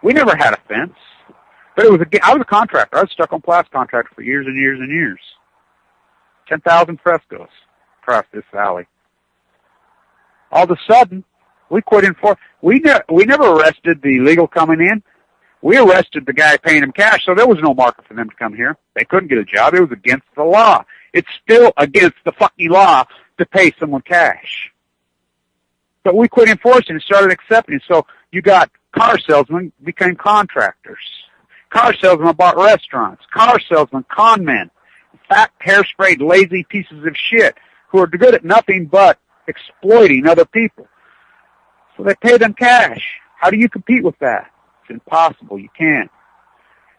We never had a fence. But I was a contractor. I was stuck on blast contractor for years and years and years. 10,000 frescoes across this valley. All of a sudden, we quit we never arrested the illegal coming in. We arrested the guy paying them cash, so there was no market for them to come here. They couldn't get a job. It was against the law. It's still against the fucking law to pay someone cash. But we quit enforcing and started accepting it. So you got car salesmen became contractors. Car salesmen bought restaurants. Car salesmen, con men, fat, hair-sprayed, lazy pieces of shit who are good at nothing but exploiting other people. So they pay them cash. How do you compete with that? It's impossible. You can't.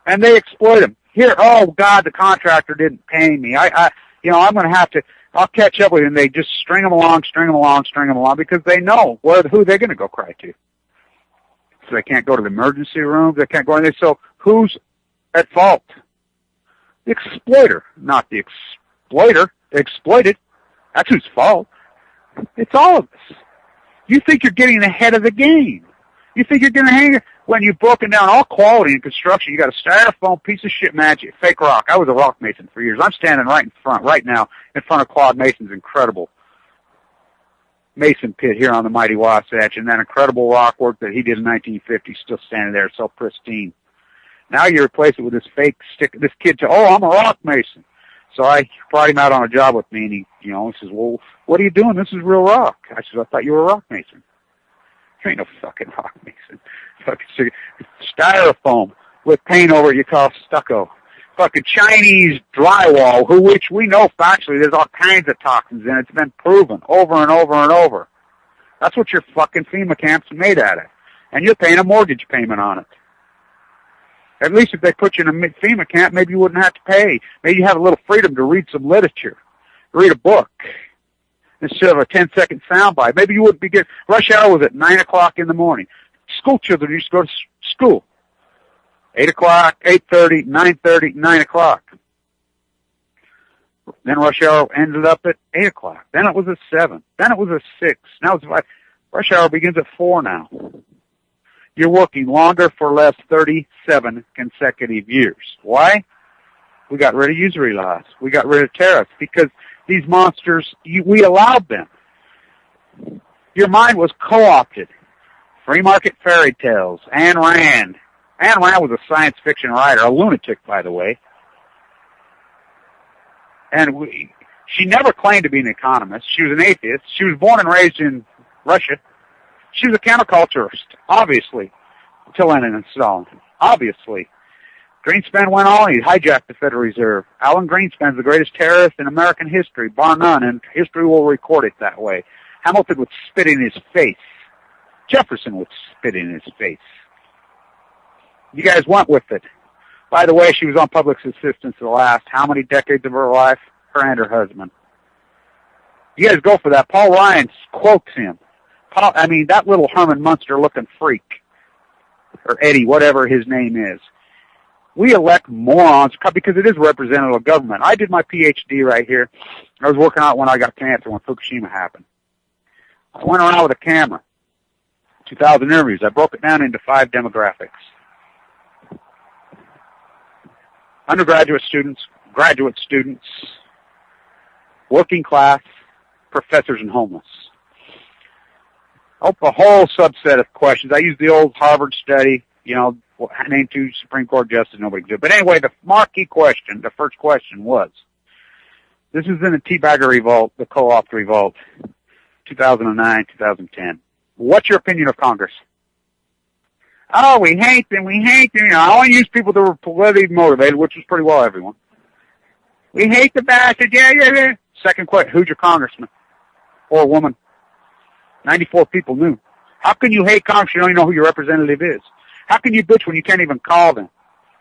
And they exploit them. Here, oh God, the contractor didn't pay me. I'm going to have to. I'll catch up with him. They just string them along because they know who they're going to go cry to. So they can't go to the emergency room. They can't go in there. So who's at fault? The exploiter, not the exploiter. The exploited. That's whose fault. It's all of us. You think you're getting ahead of the game. You think you're going to hang when you've broken down all quality in construction. You got a styrofoam piece of shit magic, fake rock. I was a rock mason for years. I'm standing right now in front of Claude Mason's incredible mason pit here on the mighty Wasatch, and that incredible rock work that he did in 1950 still standing there, so pristine. Now you replace it with this fake stick. This kid I'm a rock mason. So I brought him out on a job with me, and he says, well, what are you doing? This is real rock. I said, I thought you were a rock mason. You ain't no fucking rock mason. Fucking styrofoam with paint over it you call stucco. Fucking Chinese drywall, which we know factually there's all kinds of toxins in it. It's been proven over and over and over. That's what your fucking FEMA camps are made out of. And you're paying a mortgage payment on it. At least if they put you in a FEMA camp, maybe you wouldn't have to pay. Maybe you have a little freedom to read some literature, read a book, instead of a 10-second soundbite. Maybe you wouldn't be getting... Rush hour was at 9 o'clock in the morning. School children used to go to school. 8 o'clock, 8:30, 9:30, 9 o'clock. Then rush hour ended up at 8 o'clock. Then it was at 7. Then it was at 6. Now it's 5. Rush hour begins at 4 now. You're working longer for less 37 consecutive years. Why? We got rid of usury laws. We got rid of tariffs because these monsters, we allowed them. Your mind was co-opted. Free market fairy tales. Ayn Rand. Ayn Rand was a science fiction writer, a lunatic, by the way. And she never claimed to be an economist. She was an atheist. She was born and raised in Russia. She was a counterculturist, obviously, to Lenin and Stalin, obviously. Greenspan went on. He hijacked the Federal Reserve. Alan Greenspan's the greatest terrorist in American history, bar none, and history will record it that way. Hamilton would spit in his face. Jefferson would spit in his face. You guys went with it. By the way, she was on public assistance the last how many decades of her life? Her and her husband. You guys go for that. Paul Ryan quotes him. That little Herman Munster-looking freak, or Eddie, whatever his name is. We elect morons because it is representative government. I did my PhD right here. I was working out when I got cancer when Fukushima happened. I went around with a camera. 2,000 interviews. I broke it down into 5 demographics. Undergraduate students, graduate students, working class, professors, and homeless. a whole subset of questions. I used the old Harvard study, name 2 Supreme Court justices, nobody could do it. But anyway, the marquee question, the first question was, this is in the Teabagger Revolt, the Co-op Revolt, 2009, 2010. What's your opinion of Congress? Oh, we hate them. I only use people that were politically motivated, which was pretty well everyone. We hate the bastards. Yeah. Second question, who's your congressman or woman? 94 people knew. How can you hate Congress? You don't even know who your representative is. How can you bitch when you can't even call them?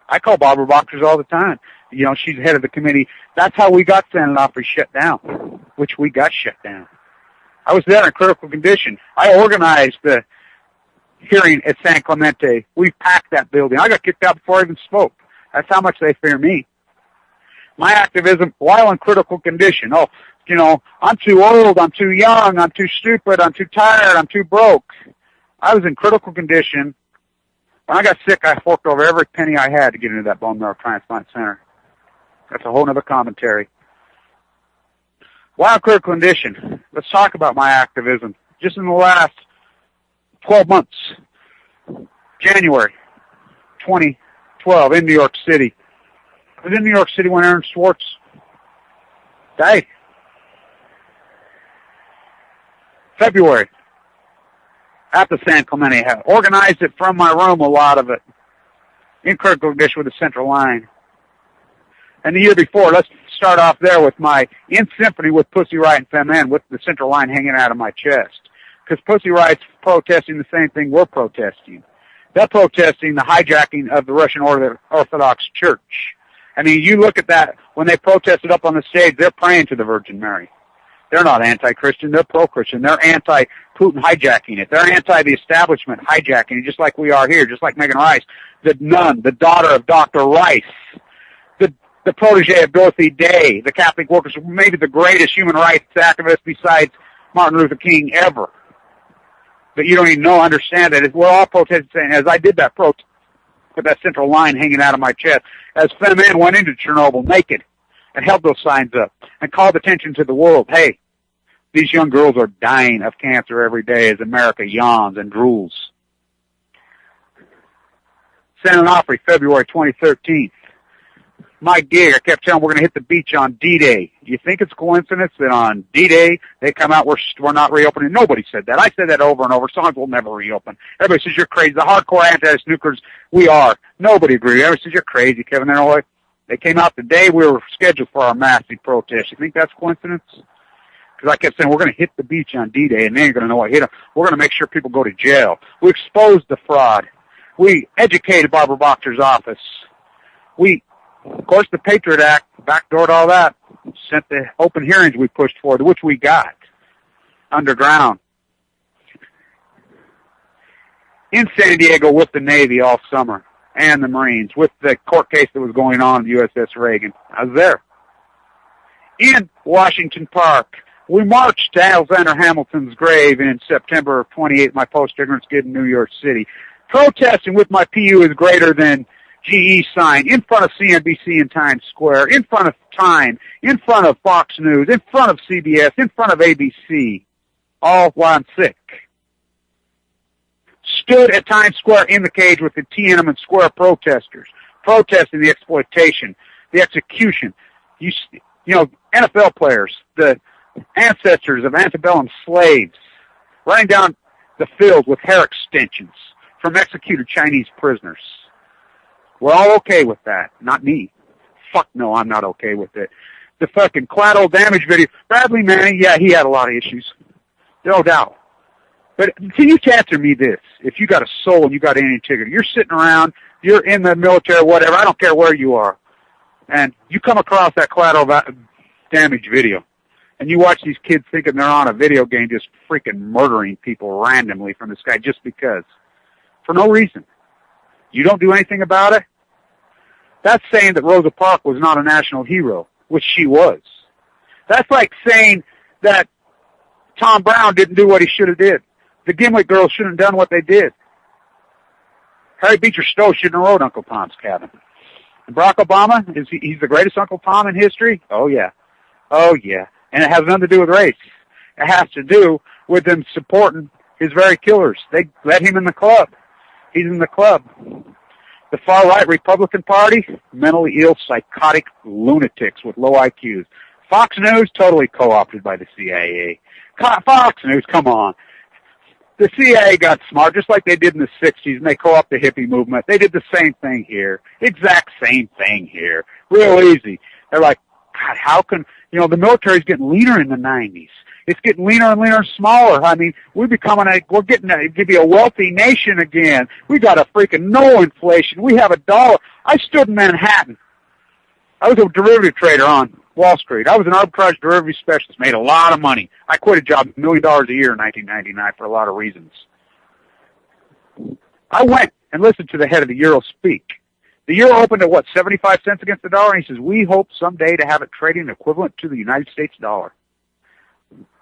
I call Barbara Boxers all the time. She's head of the committee. That's how we got San Onofre shut down, which we got shut down. I was there in critical condition. I organized the hearing at San Clemente. We packed that building. I got kicked out before I even spoke. That's how much they fear me. My activism, while in critical condition. I'm too old, I'm too young, I'm too stupid, I'm too tired, I'm too broke. I was in critical condition. When I got sick, I forked over every penny I had to get into that bone marrow transplant center. That's a whole other commentary. While in critical condition, let's talk about my activism. Just in the last 12 months, January 2012, in New York City. I was in New York City when Aaron Swartz died. February, at the San Clemente. I organized it from my room, a lot of it, in critical condition with the central line. And the year before, let's start off there with my In Symphony with Pussy Riot and Femin, with the central line hanging out of my chest. Because Pussy Riot's protesting the same thing we're protesting. They're protesting the hijacking of the Russian Orthodox Church. I mean, you look at that, when they protested up on the stage, they're praying to the Virgin Mary. They're not anti-Christian, they're pro-Christian. They're anti-Putin hijacking it. They're anti-the establishment hijacking it, just like we are here, just like Megan Rice, the nun, the daughter of Dr. Rice, the protege of Dorothy Day, the Catholic workers, maybe the greatest human rights activist besides Martin Luther King ever. But you don't even understand that. We're all protesting, as I did that protest with that central line hanging out of my chest, as Femin went into Chernobyl naked and held those signs up and called attention to the world. Hey, these young girls are dying of cancer every day as America yawns and drools. San Onofre, February 2013. My gig, I kept telling them we're going to hit the beach on D-Day. Do you think it's coincidence that on D-Day they come out, we're not reopening? Nobody said that. I said that over and over. Songs will never reopen. Everybody says you're crazy. The hardcore anti-snookers, we are. Nobody agrees. Everybody says you're crazy, Kevin. They came out the day we were scheduled for our massive protest. You think that's coincidence? Because I kept saying we're going to hit the beach on D-Day, and they ain't going to know what hit them. We're going to make sure people go to jail. We exposed the fraud. We educated Barbara Boxer's office. Of course, the Patriot Act backdoored all that, sent the open hearings we pushed for, which we got underground. In San Diego with the Navy all summer and the Marines, with the court case that was going on at USS Reagan. I was there. In Washington Park, we marched to Alexander Hamilton's grave in September of 28, my post-ignorance kid in New York City, protesting with my PU is greater than GE sign, in front of CNBC in Times Square, in front of Time, in front of Fox News, in front of CBS, in front of ABC, all while I'm sick. Stood at Times Square in the cage with the Tiananmen Square protesters, protesting the exploitation, the execution. You know, NFL players, the ancestors of antebellum slaves, running down the field with hair extensions from executed Chinese prisoners. We're all okay with that. Not me. Fuck no, I'm not okay with it. The fucking collateral damage video. Bradley Manning, yeah, he had a lot of issues. No doubt. But can you answer me this? If you got a soul and you got any integrity, you're sitting around, you're in the military, whatever, I don't care where you are, and you come across that collateral damage video, and you watch these kids thinking they're on a video game just freaking murdering people randomly from the sky just because. For no reason. You don't do anything about it? That's saying that Rosa Parks was not a national hero, which she was. That's like saying that Tom Brown didn't do what he should have did. The Gimlet girls shouldn't have done what they did. Harry Beecher Stowe shouldn't have wrote Uncle Tom's Cabin. And Barack Obama, he's the greatest Uncle Tom in history? Oh, yeah. Oh, yeah. And it has nothing to do with race. It has to do with them supporting his very killers. They let him in the club. He's in the club. The far-right Republican Party, mentally ill, psychotic lunatics with low IQs. Fox News, totally co-opted by the CIA. Fox News, come on. The CIA got smart, just like they did in the 60s, and they co-opted the hippie movement. They did the same thing here. Exact same thing here. Real easy. They're like, God, how can, the military's getting leaner in the 90s. It's getting leaner and leaner and smaller. I mean, we're getting to be a wealthy nation again. We got a freaking no inflation. We have $1. I stood in Manhattan. I was a derivative trader on Wall Street. I was an arbitrage derivative specialist, made a lot of money. I quit a job, $1 million a year in 1999 for a lot of reasons. I went and listened to the head of the Euro speak. The euro opened at 75 cents against the dollar, and he says, we hope someday to have it trading equivalent to the United States dollar.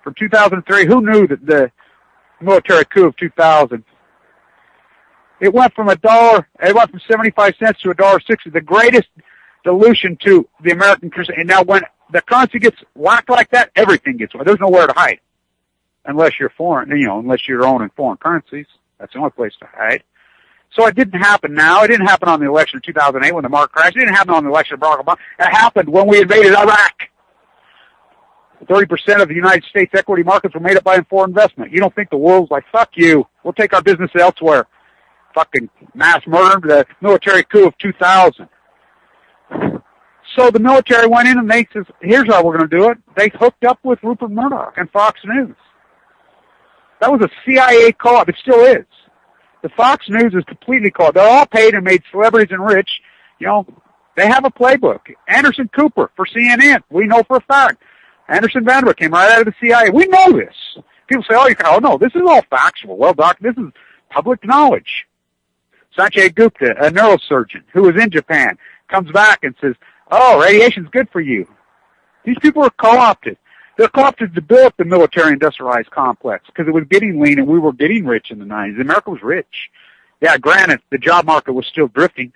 From 2003, who knew that the military coup of 2000, it went from $1, it went from 75 cents to $1.60, the greatest dilution to the American currency. And now when the currency gets whacked like that, everything gets whacked. There's nowhere to hide. Unless you're foreign, unless you're owning foreign currencies. That's the only place to hide. So it didn't happen now. It didn't happen on the election of 2008 when the market crashed. It didn't happen on the election of Barack Obama. It happened when we invaded Iraq. 30% of the United States equity markets were made up by foreign investment. You don't think the world's like, fuck you, we'll take our business elsewhere. Fucking mass murder, the military coup of 2000. So the military went in and they says, here's how we're going to do it. They hooked up with Rupert Murdoch and Fox News. That was a CIA co-op. It still is. The Fox News is completely co-op. They're all paid and made celebrities and rich. They have a playbook. Anderson Cooper for CNN. We know for a fact. Anderson Vanderbilt came right out of the CIA. We know this. People say, oh no, this is all factual. Well, Doc, this is public knowledge. Sanjay Gupta, a neurosurgeon who was in Japan, comes back and says, oh, radiation's good for you. These people are co-opted. They're co-opted to build up the military-industrialized complex because it was getting lean and we were getting rich in the 90s. America was rich. Yeah, granted, the job market was still drifting,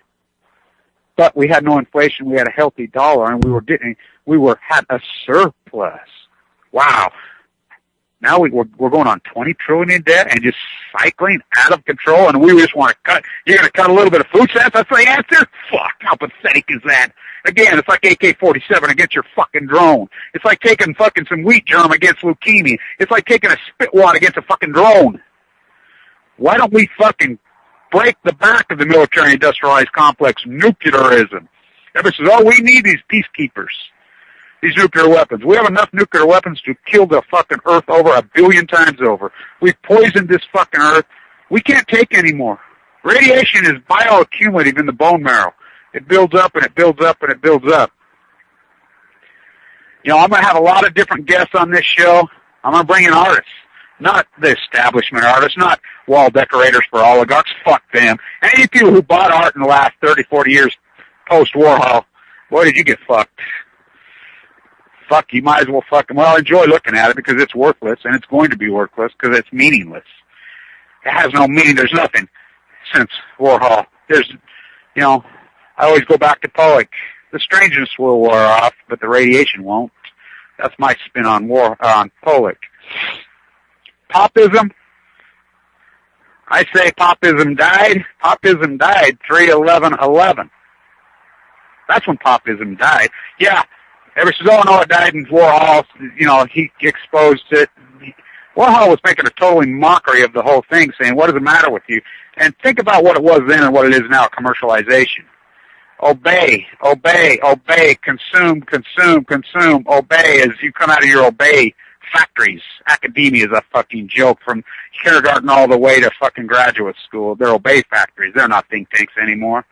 but we had no inflation. We had a healthy dollar, and we had a surplus. Wow. Now we're going on $20 trillion in debt and just cycling out of control, and we just want to cut. You're going to cut a little bit of food stamps? That's the answer? Fuck, how pathetic is that? Again, it's like AK-47 against your fucking drone. It's like taking fucking some wheat germ against leukemia. It's like taking a spit wad against a fucking drone. Why don't we fucking break the back of the military-industrialized complex, nuclearism? Everybody says, oh, we need these peacekeepers, these nuclear weapons. We have enough nuclear weapons to kill the fucking Earth over 1 billion times over. We've poisoned this fucking Earth. We can't take any more. Radiation is bioaccumulative in the bone marrow. It builds up and it builds up and it builds up. I'm going to have a lot of different guests on this show. I'm going to bring in artists. Not the establishment artists, not wall decorators for oligarchs. Fuck them. Any people who bought art in the last 30, 40 years post-Warhol, boy, did you get fucked. Fuck, you might as well fucking, enjoy looking at it because it's worthless, and it's going to be worthless because it's meaningless. It has no meaning. There's nothing since Warhol. I always go back to Pollock. The strangeness will wear off, but the radiation won't. That's my spin on Pollock. Popism. I say popism died. Popism died 3/11/11. That's when popism died. Yeah. Everybody says, oh, no, it died in Warhol. He exposed it. Warhol was making a totally mockery of the whole thing, saying, what does it matter with you? And think about what it was then and what it is now, commercialization. Obey, obey, obey, consume, consume, consume, obey as you come out of your obey factories. Academia is a fucking joke from kindergarten all the way to fucking graduate school. They're obey factories. They're not think tanks anymore.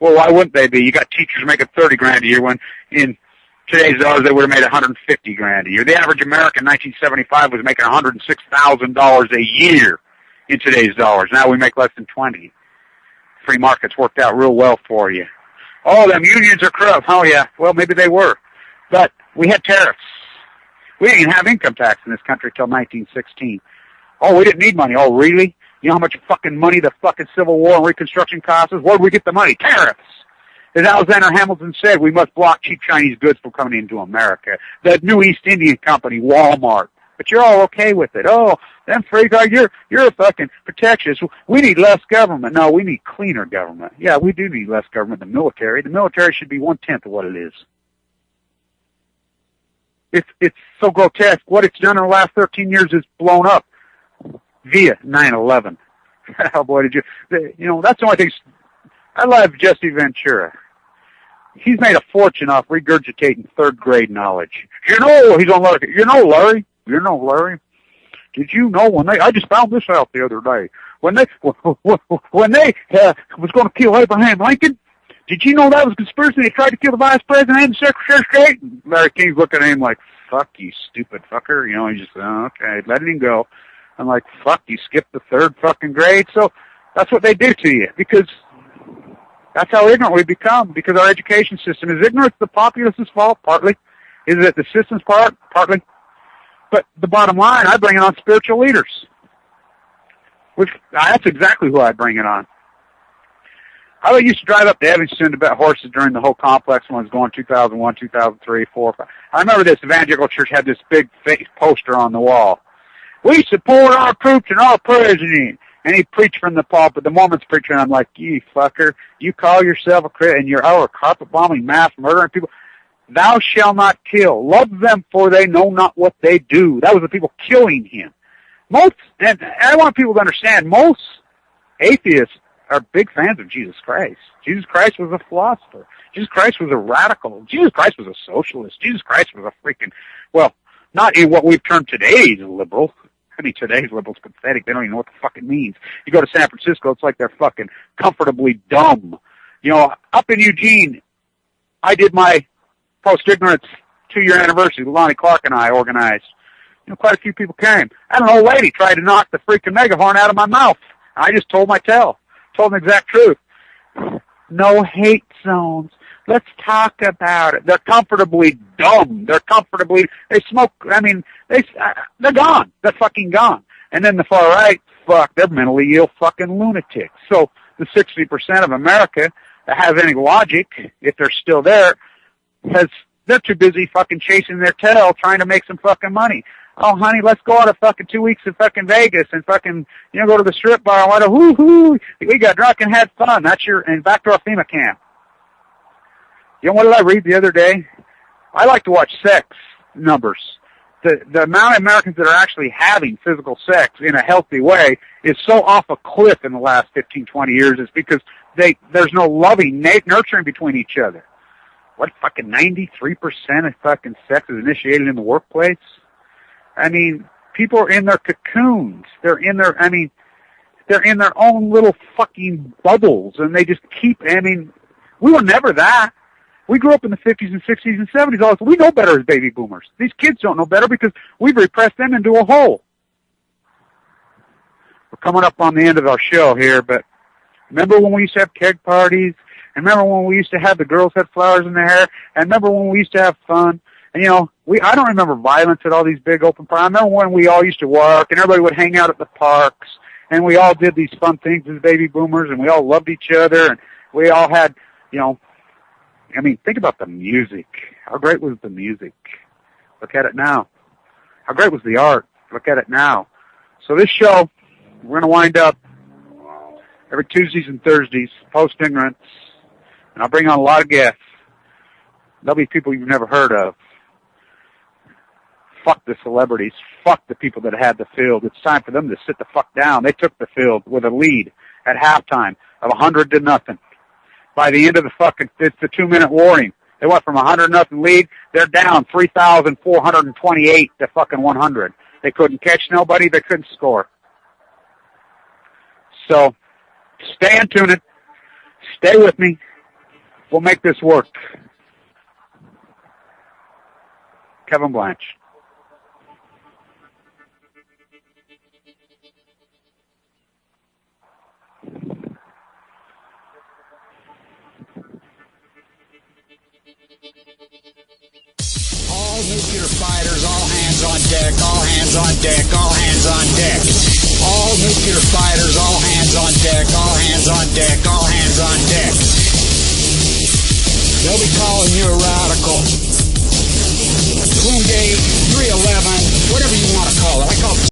Well, why wouldn't they be? You got teachers making $30,000 a year when in today's dollars they would have made $150,000 a year. The average American in 1975 was making $106,000 a year in today's dollars. Now we make less than 20. Free markets worked out real well for you. Oh, them unions are corrupt. Oh, yeah. Well, maybe they were. But we had tariffs. We didn't even have income tax in this country until 1916. Oh, we didn't need money. Oh, really? You know how much fucking money the fucking Civil War and Reconstruction cost us? Where did we get the money? Tariffs. As Alexander Hamilton said, we must block cheap Chinese goods from coming into America. The new East Indian Company, Walmart. But you're all okay with it. Oh, Them freaks are, you're a fucking protectionist. We need less government. No, we need cleaner government. Yeah, we do need less government than the military. The military should be 1/10 of what it is. It's so grotesque. What it's done in the last 13 years is blown up via 9/11. Oh boy, did you know, that's the only thing. I love Jesse Ventura. He's made a fortune off regurgitating third grade knowledge. He's on Larry. Larry. Did you know I just found this out the other day. When they was going to kill Abraham Lincoln, did you know that was a conspiracy? They tried to kill the vice president and the secretary of state. And Larry King's looking at him like, fuck you, stupid fucker. You know, he's just, okay, letting him go. I'm like, fuck, you skipped the third fucking grade. So that's what they do to you, because that's how ignorant we become, because our education system is ignorant. The populace's fault, partly. Is it the system's part? Partly. But the bottom line, I bring it on spiritual leaders. That's exactly who I bring it on. I used to drive up to Evanston to bet horses during the whole complex when it was going 2001, 2003, 4, 5. I remember this evangelical church had this big face poster on the wall. We support our troops and our president. And he preached from the pulpit. The Mormons preaching. I'm like, you fucker, you call yourself a Christian and you're carpet bombing, mass murdering people. Thou shalt not kill. Love them, for they know not what they do. That was the people killing him. And I want people to understand, most atheists are big fans of Jesus Christ. Jesus Christ was a philosopher. Jesus Christ was a radical. Jesus Christ was a socialist. Jesus Christ was a freaking, well, not in what we've termed today's liberal. I mean, today's liberal's pathetic. They don't even know what the fuck it means. You go to San Francisco, it's like they're fucking comfortably dumb. You know, up in Eugene, I did my post-ignorance 2-year anniversary. Lonnie Clark and I organized. You know, quite a few people came. And an old lady tried to knock the freaking megaphone out of my mouth. I just told my tale. Told them the exact truth. No hate zones. Let's talk about it. They're comfortably dumb. They smoke, they're gone. They're fucking gone. And then the far right, they're mentally ill fucking lunatics. So the 60% of America that has any logic, if they're still there, they're too busy fucking chasing their tail trying to make some fucking money. Oh, honey, let's go out of fucking 2 weeks in fucking Vegas and fucking, go to the strip bar and what a woo-hoo. We got drunk and had fun. And back to our FEMA camp. You know, what did I read the other day? I like to watch sex numbers. The amount of Americans that are actually having physical sex in a healthy way is so off a cliff in the last 15, 20 years. It's because there's no loving, nurturing between each other. What, fucking 93% of fucking sex is initiated in the workplace? I mean, people are in their cocoons. They're in their own little fucking bubbles, and they just keep, we were never that. We grew up in the 50s and 60s and 70s. Also, we know better as baby boomers. These kids don't know better because we've repressed them into a hole. We're coming up on the end of our show here, but remember when we used to have keg parties? And remember when we used to have the girls had flowers in their hair? And remember when we used to have fun? And, I don't remember violence at all these big open parties. I remember when we all used to work and everybody would hang out at the parks and we all did these fun things as baby boomers and we all loved each other and we all had, think about the music. How great was the music? Look at it now. How great was the art? Look at it now. So this show, we're going to wind up every Tuesdays and Thursdays, post-ignorance, and I'll bring on a lot of guests. There'll be people you've never heard of. Fuck the celebrities. Fuck the people that had the field. It's time for them to sit the fuck down. They took the field with a lead at halftime of 100-0. By the end of it's the 2-minute warning. They went from 100-0 lead. They're down 3,428 to fucking 100. They couldn't catch nobody. They couldn't score. So, stay in tune. Stay with me. We'll make this work. Kevin Blanch. All nuclear fighters, all hands on deck, all hands on deck, all hands on deck. All nuclear fighters, all hands on deck, all hands on deck, all hands on deck. They'll be calling you a radical. Twin Gate, 311, whatever you want to call it. I call it